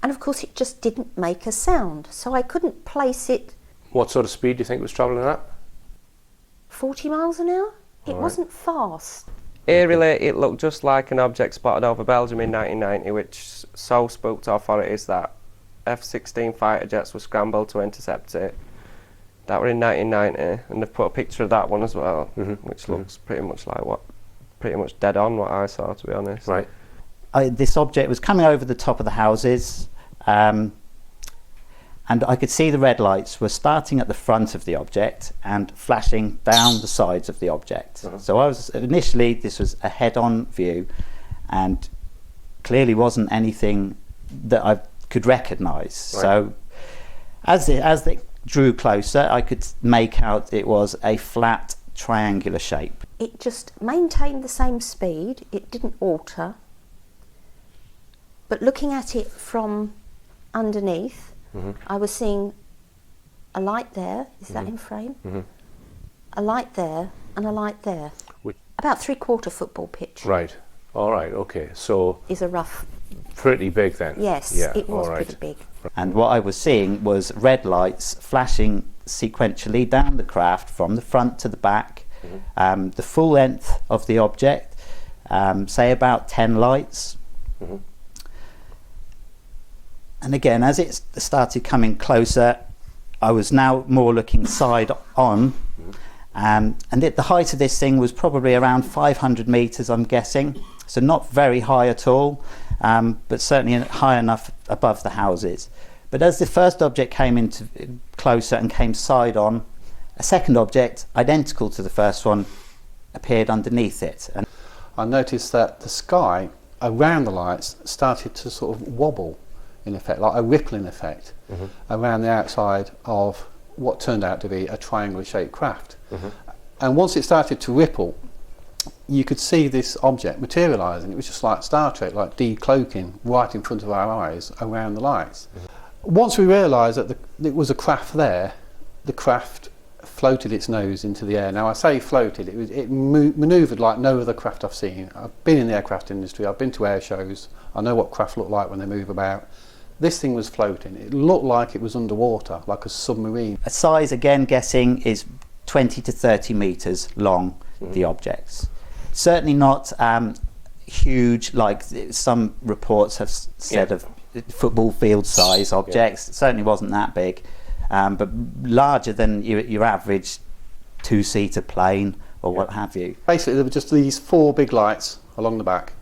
And of course it just didn't make a sound, so I couldn't place it. What sort of speed do you think it was travelling at? 40 miles an hour? It All right. wasn't fast. Eerily, it looked just like an object spotted over Belgium in 1990, which so spooked authorities that F-16 fighter jets were scrambled to intercept it. That were in 1990, and they've put a picture of that one as well, which looks pretty much dead on what I saw, to be honest. Right. This object was coming over the top of the houses, and I could see the red lights were starting at the front of the object and flashing down the sides of the object. So initially this was a head-on view, and clearly wasn't anything that I could recognise. Right. So as it drew closer, I could make out it was a flat triangular shape. It just maintained the same speed, it didn't alter. But looking at it from underneath, I was seeing a light there, is that in frame? A light there and a light there. About 3/4 football pitch. Right. All right. Okay. So Is a rough. pretty big then. Yes, Yeah. it was all right. pretty big. And what I was seeing was red lights flashing sequentially down the craft from the front to the back, the full length of the object, say about 10 lights. And again, as it started coming closer, I was now more looking side on, and the height of this thing was probably around 500 metres, I'm guessing, so not very high at all, but certainly high enough above the houses. But as the first object came into closer and came side on, a second object identical to the first one appeared underneath it. And I noticed that the sky around the lights started to sort of wobble, in effect, like a rippling effect around the outside of what turned out to be a triangular shaped craft. And once it started to ripple, you could see this object materialising. It was just like Star Trek, like decloaking right in front of our eyes around the lights. Once we realised that it was a craft there, the craft floated its nose into the air. Now I say floated, it manoeuvred like no other craft I've seen. I've been in the aircraft industry, I've been to air shows, I know what craft look like when they move about. This thing was floating. It looked like it was underwater, like a submarine. a size, again guessing, is 20 to 30 metres long, the objects. Certainly not huge like some reports have said of football field size objects. It certainly wasn't that big, but larger than your average two-seater plane or what have you. Basically there were just these 4 big lights along the back,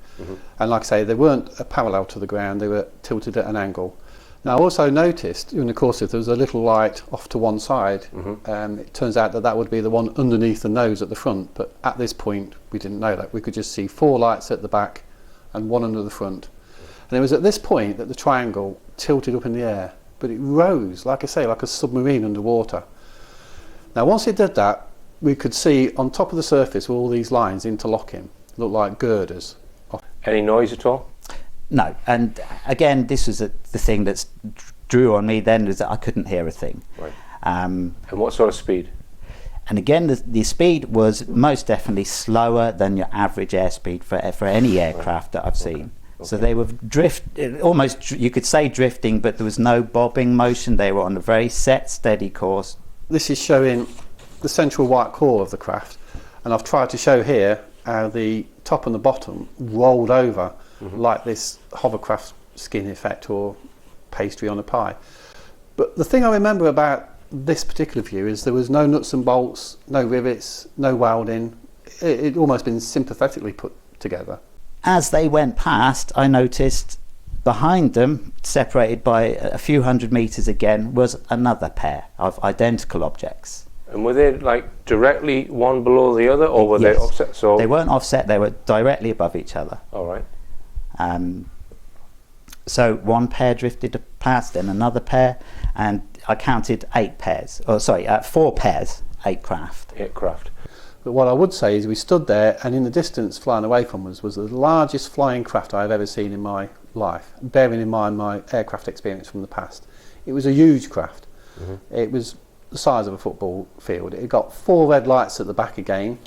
and like I say, they weren't parallel to the ground, they were tilted at an angle. Now I also noticed during the course of there was a little light off to one side. It turns out that would be the one underneath the nose at the front, but at this point we didn't know that. We could just see 4 lights at the back and 1 under the front. And it was at this point that the triangle tilted up in the air, but it rose, like I say, like a submarine underwater. Now once it did that, we could see on top of the surface all these lines interlocking, looked like girders. Any noise at all? No, and again this was the thing that drew on me then, was that I couldn't hear a thing. Right. And what sort of speed? And again the speed was most definitely slower than your average airspeed for any aircraft that I've seen. So they were almost, you could say drifting, but there was no bobbing motion. They were on a very set, steady course. This is showing the central white core of the craft, and I've tried to show here how the top and the bottom rolled over like this hovercraft skin effect or pastry on a pie. But the thing I remember about this particular view is there was no nuts and bolts, no rivets, no welding. It'd almost been sympathetically put together. As they went past, I noticed behind them, separated by a few hundred metres again, was another pair of identical objects. And were they like directly one below the other, or were they Yes. offset? So They weren't offset, they were directly above each other. all right. So one pair drifted past, then another pair, and I counted 4 pairs, 8 craft. Aircraft. But what I would say is we stood there, and in the distance flying away from us was the largest flying craft I've ever seen in my life, bearing in mind my aircraft experience from the past. It was a huge craft. It was the size of a football field. It got 4 red lights at the back again,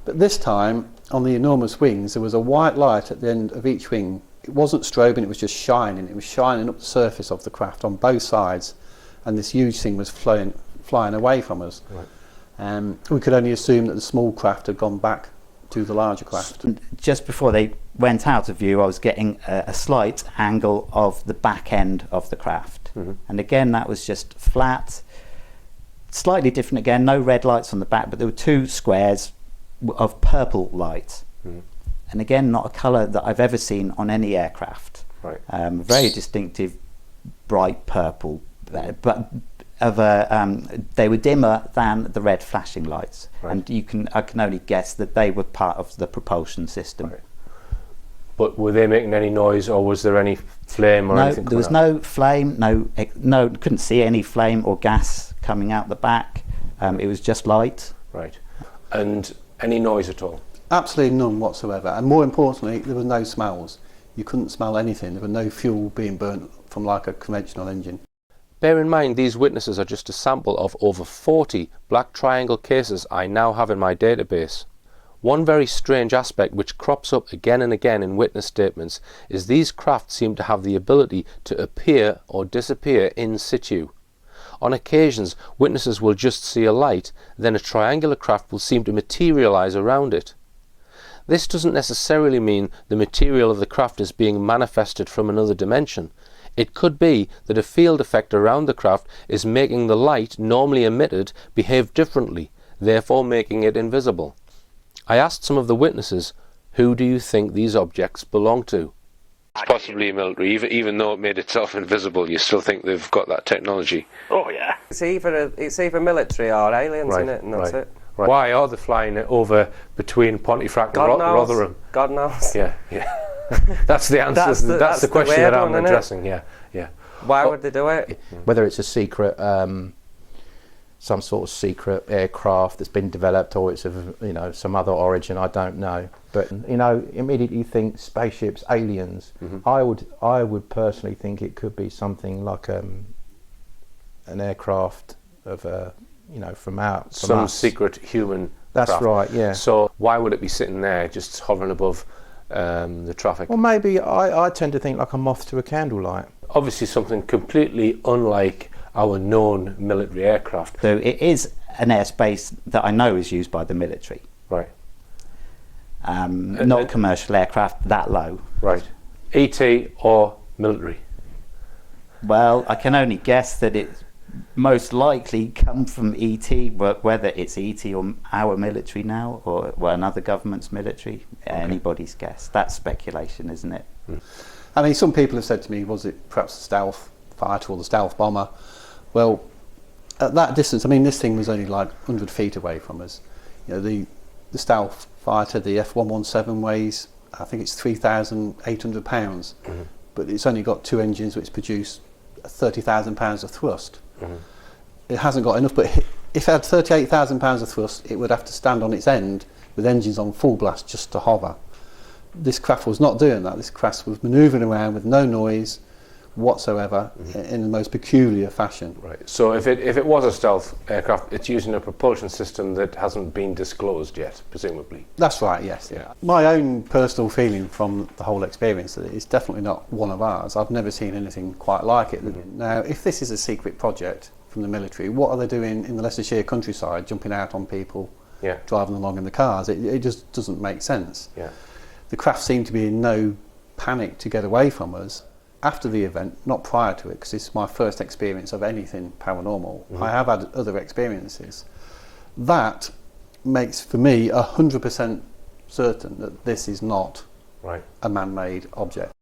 but this time on the enormous wings there was a white light at the end of each wing It wasn't strobing, it was just shining. It was shining up the surface of the craft on both sides, and this huge thing was flying away from us. Right. We could only assume that the small craft had gone back to the larger craft. Just before they went out of view, I was getting a slight angle of the back end of the craft. And again, that was just flat, slightly different again, no red lights on the back, but there were two squares of purple light. And again, not a colour that I've ever seen on any aircraft. Right. Very distinctive, bright purple, but of they were dimmer than the red flashing lights. Right. And I can only guess that they were part of the propulsion system. Right. But were they making any noise, or was there any flame or anything? No, there was no flame. No, couldn't see any flame or gas coming out the back. It was just light. Right. And any noise at all? Absolutely none whatsoever. And more importantly, there were no smells. You couldn't smell anything. There was no fuel being burnt from like a conventional engine. Bear in mind, these witnesses are just a sample of over 40 black triangle cases I now have in my database. One very strange aspect which crops up again and again in witness statements is these craft seem to have the ability to appear or disappear in situ. On occasions, witnesses will just see a light, then a triangular craft will seem to materialise around it. This doesn't necessarily mean the material of the craft is being manifested from another dimension. It could be that a field effect around the craft is making the light normally emitted behave differently, therefore making it invisible. I asked some of the witnesses, who do you think these objects belong to? It's possibly military, even though it made itself invisible, you still think they've got that technology? Oh yeah. It's either military or aliens, right, isn't it? And that's it. Right. Why are they flying over between Pontefract and Rotherham? God knows. Yeah. That's the answer. That's the question that I'm addressing. Yeah. Why would they do it? Whether it's a secret, some sort of secret aircraft that's been developed, or it's of some other origin, I don't know. But immediately you think spaceships, aliens. I would personally think it could be something like an aircraft of from some secret human. That's craft. right. Yeah. So why would it be sitting there, just hovering above the traffic? Well, maybe I tend to think like a moth to a candlelight. Obviously, something completely unlike our known military aircraft. So it is an airspace that I know is used by the military. Right. Not commercial aircraft that low. Right. ET or military? Well, I can only guess that it's most likely come from ET, whether it's ET or our military now, or another government's military. Okay. Anybody's guess. That's speculation, isn't it? I mean, some people have said to me, was it perhaps the stealth fighter or the stealth bomber? Well, at that distance, I mean, this thing was only like 100 feet away from us. The stealth fighter, the F-117 weighs, I think it's 3,800 pounds, but it's only got two engines which produce 30,000 pounds of thrust. It hasn't got enough, but if it had 38,000 pounds of thrust, it would have to stand on its end with engines on full blast just to hover. This craft was not doing that. This craft was manoeuvring around with no noise whatsoever, in the most peculiar fashion. Right. So if it was a stealth aircraft, it's using a propulsion system that hasn't been disclosed yet, presumably. That's right. Yes. Yeah. My own personal feeling from the whole experience that it's definitely not one of ours. I've never seen anything quite like it. Now, if this is a secret project from the military, what are they doing in the Leicestershire countryside, jumping out on people, driving along in the cars? It just doesn't make sense. Yeah. The craft seemed to be in no panic to get away from us. After the event, not prior to it, because it's my first experience of anything paranormal. I have had other experiences. That makes, for me, 100% certain that this is not a man-made object.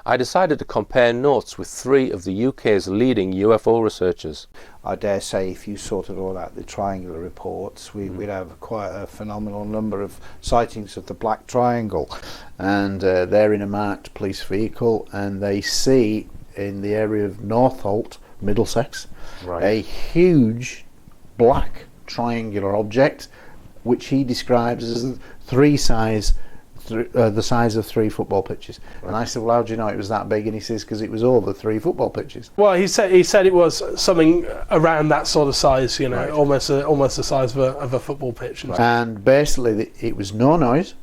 I decided to compare notes with 3 of the UK's leading UFO researchers. I dare say if you sorted all out the triangular reports, we'd have quite a phenomenal number of sightings of the Black Triangle. And they're in a marked police vehicle, and they see in the area of Northolt, Middlesex, a huge black triangular object, which he describes as the size of 3 football pitches. And I said, well, how do you know it was that big? And he says, because it was over 3 football pitches. Well, he said it was something around that sort of size, almost the size of a football pitch. And basically, it was no noise,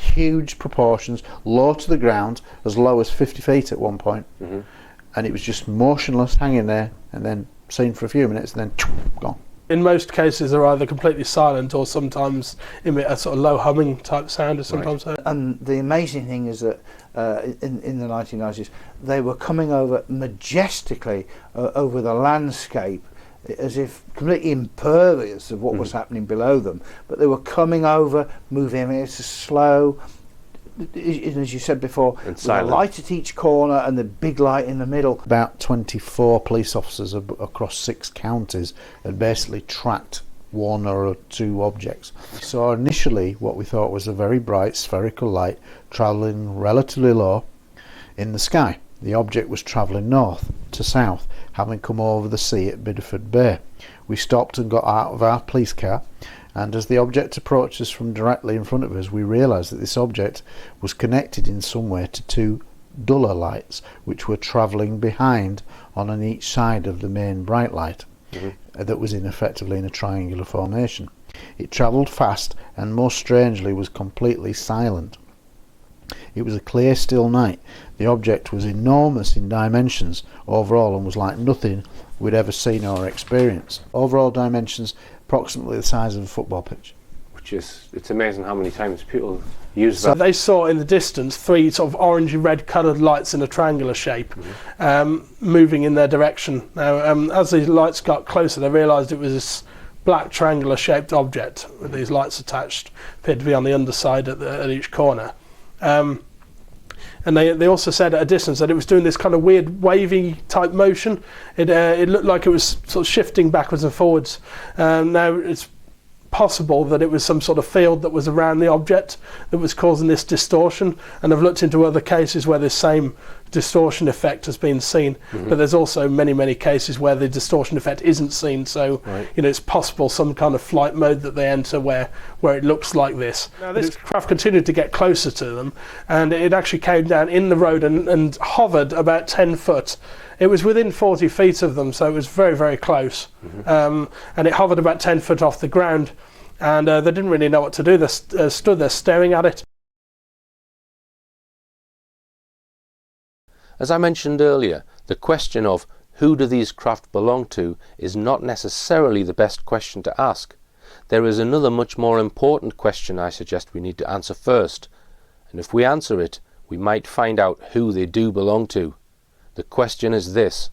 huge proportions, low to the ground, as low as 50 feet at one point. And it was just motionless, hanging there, and then seen for a few minutes, and then gone. In most cases, they're either completely silent or sometimes emit a sort of low humming type sound, or sometimes. And the amazing thing is that in the 1990s, they were coming over majestically over the landscape, as if completely impervious of what was happening below them. But they were coming over, moving ever so slow, as you said before, with a light at each corner and the big light in the middle. About 24 police officers across 6 counties had basically tracked one or two objects. We saw initially what we thought was a very bright spherical light travelling relatively low in the sky. The object was travelling north to south, having come over the sea at Bideford Bay. We stopped and got out of our police car, and as the object approached us from directly in front of us, we realised that this object was connected in some way to 2 duller lights which were travelling behind on each side of the main bright light that was effectively in a triangular formation. It travelled fast and most strangely was completely silent. It was a clear, still night. The object was enormous in dimensions overall and was like nothing we'd ever seen or experienced. Overall dimensions approximately the size of a football pitch. It's amazing how many times people use that. So they saw in the distance 3 sort of orangey red coloured lights in a triangular shape moving in their direction. Now as these lights got closer, they realised it was this black triangular shaped object with these lights attached, appeared to be on the underside at each corner. And they also said at a distance that it was doing this kind of weird wavy type motion. It looked like it was sort of shifting backwards and forwards. Now it's possible that it was some sort of field that was around the object that was causing this distortion, and I've looked into other cases where this same distortion effect has been seen, but there's also many cases where the distortion effect isn't seen, so it's possible some kind of flight mode that they enter where it looks like this. Now this craft continued to get closer to them, and it actually came down in the road and hovered about 10 foot. It was within 40 feet of them, so it was very close. And it hovered about 10 foot off the ground, and they didn't really know what to do. They stood there staring at it. As I mentioned earlier, the question of who do these craft belong to is not necessarily the best question to ask. There is another much more important question I suggest we need to answer first, and if we answer it, we might find out who they do belong to. The question is this: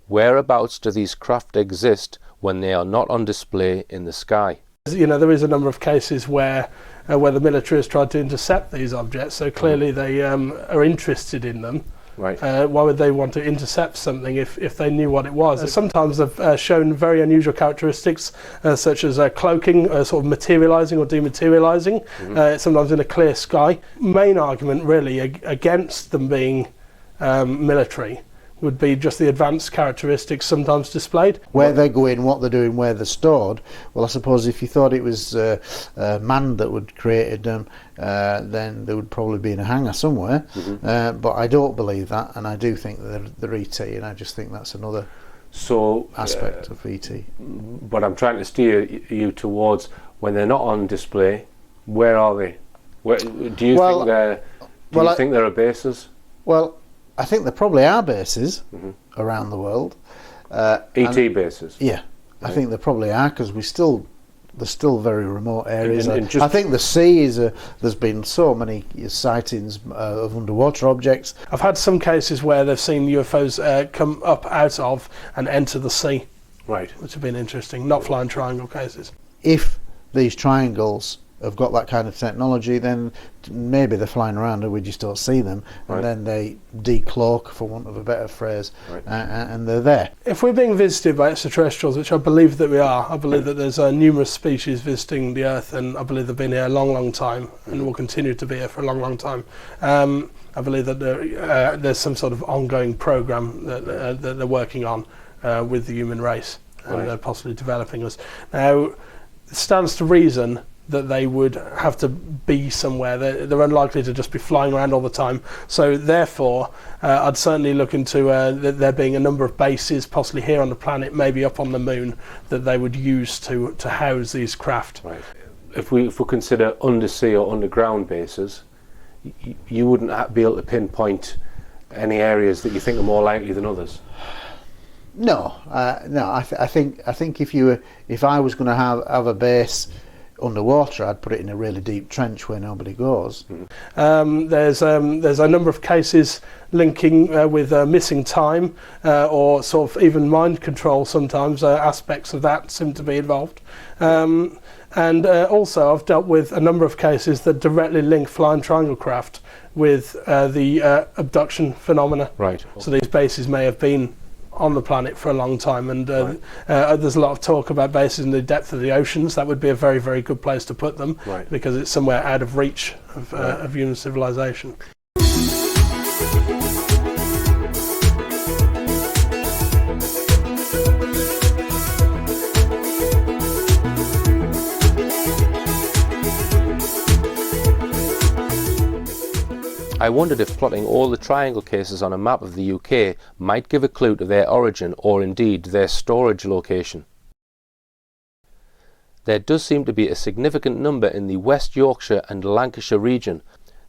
whereabouts do these craft exist when they are not on display in the sky? There is a number of cases where the military has tried to intercept these objects, so clearly they are interested in them. Right. Why would they want to intercept something if they knew what it was? Sometimes they've shown very unusual characteristics, such as cloaking, sort of materialising or dematerialising, sometimes in a clear sky. Main argument really against them being military would be just the advanced characteristics sometimes displayed. Where they go in, what they're doing, where they're stored. Well, I suppose if you thought it was man that would created them, then they would probably be in a hangar somewhere. But I don't believe that, and I do think that they're ET, and I just think that's another aspect of ET. But I'm trying to steer you towards when they're not on display. Where are they? Do you think there are bases? Well, I think there probably are bases around the world. ET bases? Yeah, I think there probably are, because there's still very remote areas. I think the sea is there's been so many sightings of underwater objects. I've had some cases where they've seen UFOs come up out of and enter the sea. Right. Which have been interesting, not flying triangle cases. If these triangles have got that kind of technology, then maybe they're flying around and we just don't see them, and then they decloak, for want of a better phrase, and they're there. If we're being visited by extraterrestrials, which I believe that we are, I believe that there's numerous species visiting the Earth, and I believe they've been here a long time and will continue to be here for a long time. I believe that there's some sort of ongoing program that they're working on with the human race, and they're possibly developing us. Now, it stands to reason that they would have to be somewhere. They're unlikely to just be flying around all the time. So therefore, I'd certainly look into there being a number of bases, possibly here on the planet, maybe up on the moon, that they would use to house these craft. Right. if we consider undersea or underground bases, you wouldn't be able to pinpoint any areas that you think are more likely than others. No, no. I think if I was going to have a base underwater, I'd put it in a really deep trench where nobody goes. There's a number of cases linking with missing time or sort of even mind control. Sometimes aspects of that seem to be involved. And also I've dealt with a number of cases that directly link flying triangle craft with the abduction phenomena. Right. So these bases may have been on the planet for a long time, and there's a lot of talk about bases in the depth of the oceans. That would be a very, very good place to put them, because it's somewhere out of reach of human civilization. I wondered if plotting all the triangle cases on a map of the UK might give a clue to their origin or indeed their storage location. There does seem to be a significant number in the West Yorkshire and Lancashire region.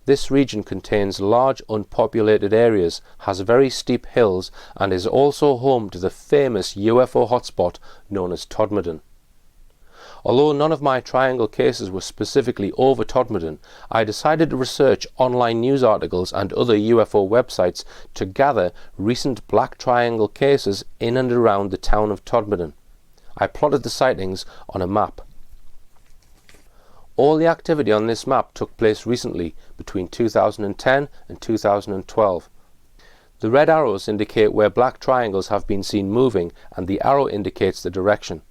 This region contains large unpopulated areas, has very steep hills, and is also home to the famous UFO hotspot known as Todmorden. Although none of my triangle cases were specifically over Todmorden, I decided to research online news articles and other UFO websites to gather recent black triangle cases in and around the town of Todmorden. I plotted the sightings on a map. All the activity on this map took place recently, between 2010 and 2012. The red arrows indicate where black triangles have been seen moving, and the arrow indicates the direction.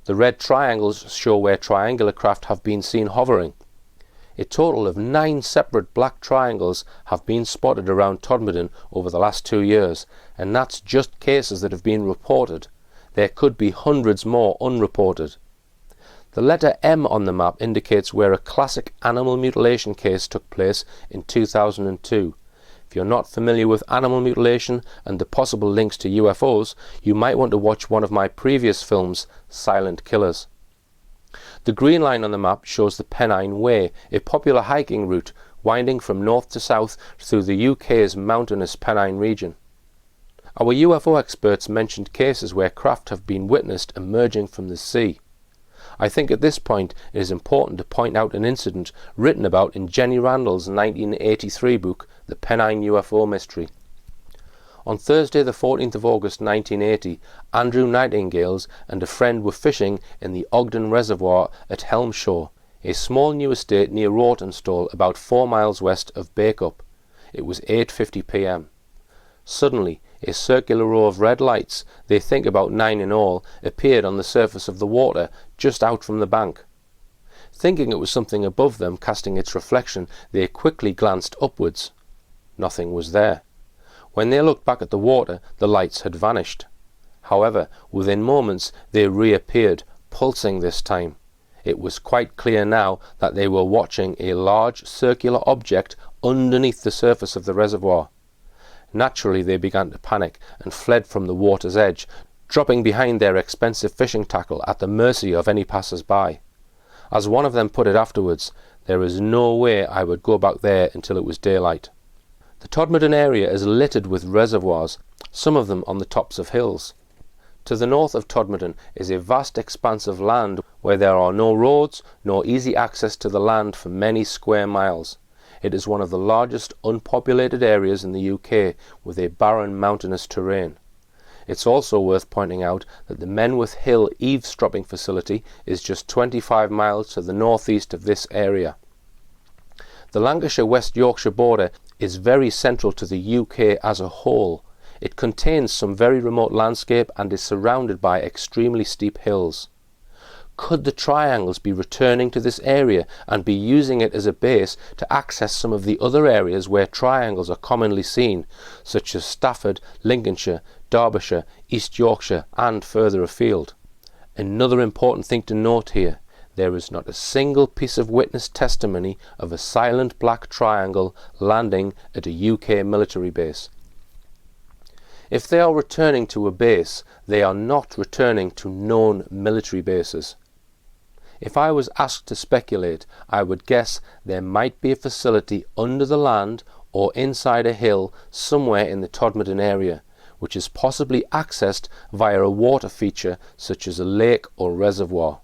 The red triangles show where triangular craft have been seen hovering. A total of 9 separate black triangles have been spotted around Todmorden over the last 2 years, and that's just cases that have been reported. There could be hundreds more unreported. The letter M on the map indicates where a classic animal mutilation case took place in 2002. If you're not familiar with animal mutilation and the possible links to UFOs, you might want to watch one of my previous films, Silent Killers. The green line on the map shows the Pennine Way, a popular hiking route winding from north to south through the UK's mountainous Pennine region. Our UFO experts mentioned cases where craft have been witnessed emerging from the sea. I think at this point it is important to point out an incident written about in Jenny Randall's 1983 book, The Pennine UFO Mystery. On Thursday the 14th of August 1980, Andrew Nightingales and a friend were fishing in the Ogden Reservoir at Helmshore, a small new estate near Rawtenstall about 4 miles west of Bacup. It was 8:50 p.m. Suddenly, a circular row of red lights, they think about 9 in all, appeared on the surface of the water just out from the bank. Thinking it was something above them casting its reflection, they quickly glanced upwards. Nothing was there. When they looked back at the water, the lights had vanished. However, within moments they reappeared, pulsing this time. It was quite clear now that they were watching a large circular object underneath the surface of the reservoir. Naturally, they began to panic and fled from the water's edge, dropping behind their expensive fishing tackle at the mercy of any passers-by. As one of them put it afterwards, "There is no way I would go back there until it was daylight." The Todmorden area is littered with reservoirs, some of them on the tops of hills. To the north of Todmorden is a vast expanse of land where there are no roads nor easy access to the land for many square miles. It is one of the largest unpopulated areas in the UK, with a barren mountainous terrain. It's also worth pointing out that the Menwith Hill eavesdropping facility is just 25 miles to the northeast of this area. The Lancashire-West Yorkshire border is very central to the UK as a whole. It contains some very remote landscape and is surrounded by extremely steep hills. Could the triangles be returning to this area and be using it as a base to access some of the other areas where triangles are commonly seen, such as Stafford, Lincolnshire, Derbyshire, East Yorkshire and further afield? Another important thing to note here, there is not a single piece of witness testimony of a silent black triangle landing at a UK military base. If they are returning to a base, they are not returning to known military bases. If I was asked to speculate, I would guess there might be a facility under the land or inside a hill somewhere in the Todmorden area, which is possibly accessed via a water feature such as a lake or reservoir.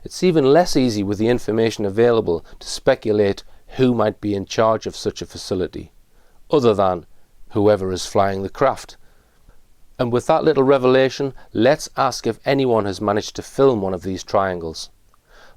It's even less easy with the information available to speculate who might be in charge of such a facility, other than whoever is flying the craft. And with that little revelation, let's ask if anyone has managed to film one of these triangles.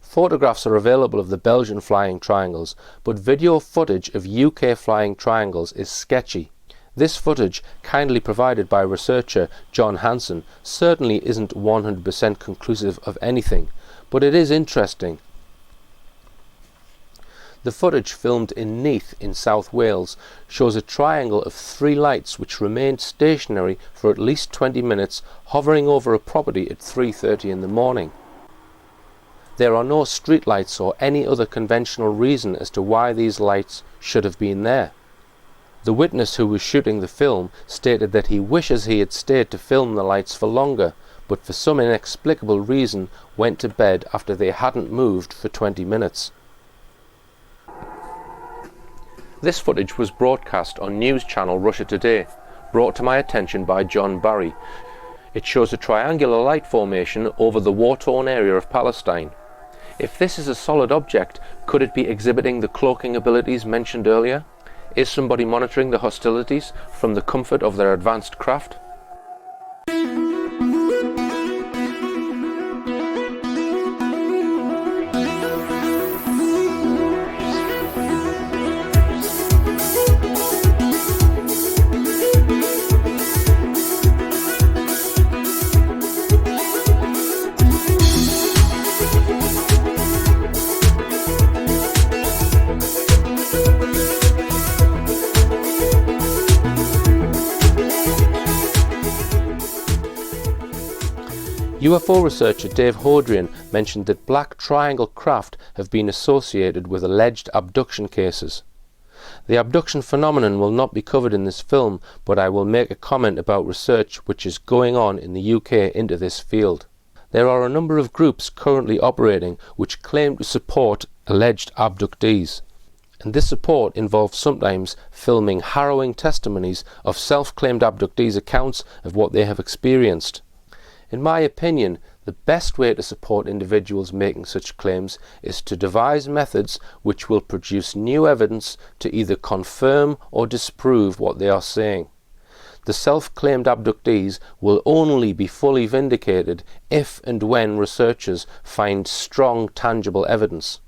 Photographs are available of the Belgian flying triangles, but video footage of UK flying triangles is sketchy. This footage, kindly provided by researcher John Hansen, certainly isn't 100% conclusive of anything, but it is interesting. The footage filmed in Neath in South Wales shows a triangle of 3 lights which remained stationary for at least 20 minutes, hovering over a property at 3:30 in the morning. There are no street lights or any other conventional reason as to why these lights should have been there. The witness who was shooting the film stated that he wishes he had stayed to film the lights for longer, but for some inexplicable reason went to bed after they hadn't moved for 20 minutes. This footage was broadcast on news channel Russia Today, brought to my attention by John Barry. It shows a triangular light formation over the war-torn area of Palestine. If this is a solid object, could it be exhibiting the cloaking abilities mentioned earlier? Is somebody monitoring the hostilities from the comfort of their advanced craft? UFO researcher Dave Hodrian mentioned that black triangle craft have been associated with alleged abduction cases. The abduction phenomenon will not be covered in this film, but I will make a comment about research which is going on in the UK into this field. There are a number of groups currently operating which claim to support alleged abductees, and this support involves sometimes filming harrowing testimonies of self-claimed abductees' accounts of what they have experienced. In my opinion, the best way to support individuals making such claims is to devise methods which will produce new evidence to either confirm or disprove what they are saying. The self-claimed abductees will only be fully vindicated if and when researchers find strong, tangible evidence.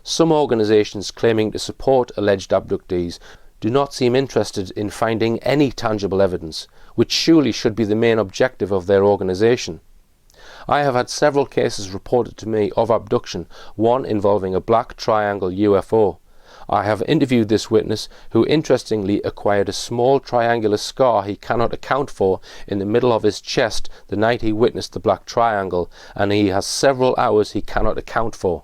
Some organisations claiming to support alleged abductees do not seem interested in finding any tangible evidence, which surely should be the main objective of their organisation. I have had several cases reported to me of abduction, one involving a black triangle UFO. I have interviewed this witness, who interestingly acquired a small triangular scar he cannot account for in the middle of his chest the night he witnessed the black triangle, and he has several hours he cannot account for.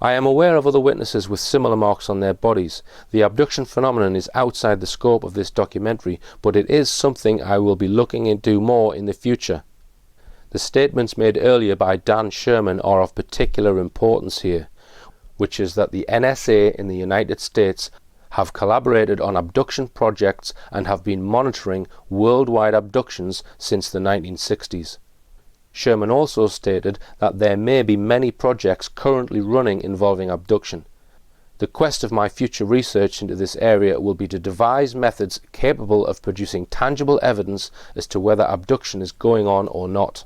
I am aware of other witnesses with similar marks on their bodies. The abduction phenomenon is outside the scope of this documentary, but it is something I will be looking into more in the future. The statements made earlier by Dan Sherman are of particular importance here, which is that the NSA in the United States have collaborated on abduction projects and have been monitoring worldwide abductions since the 1960s. Sherman also stated that there may be many projects currently running involving abduction. The quest of my future research into this area will be to devise methods capable of producing tangible evidence as to whether abduction is going on or not.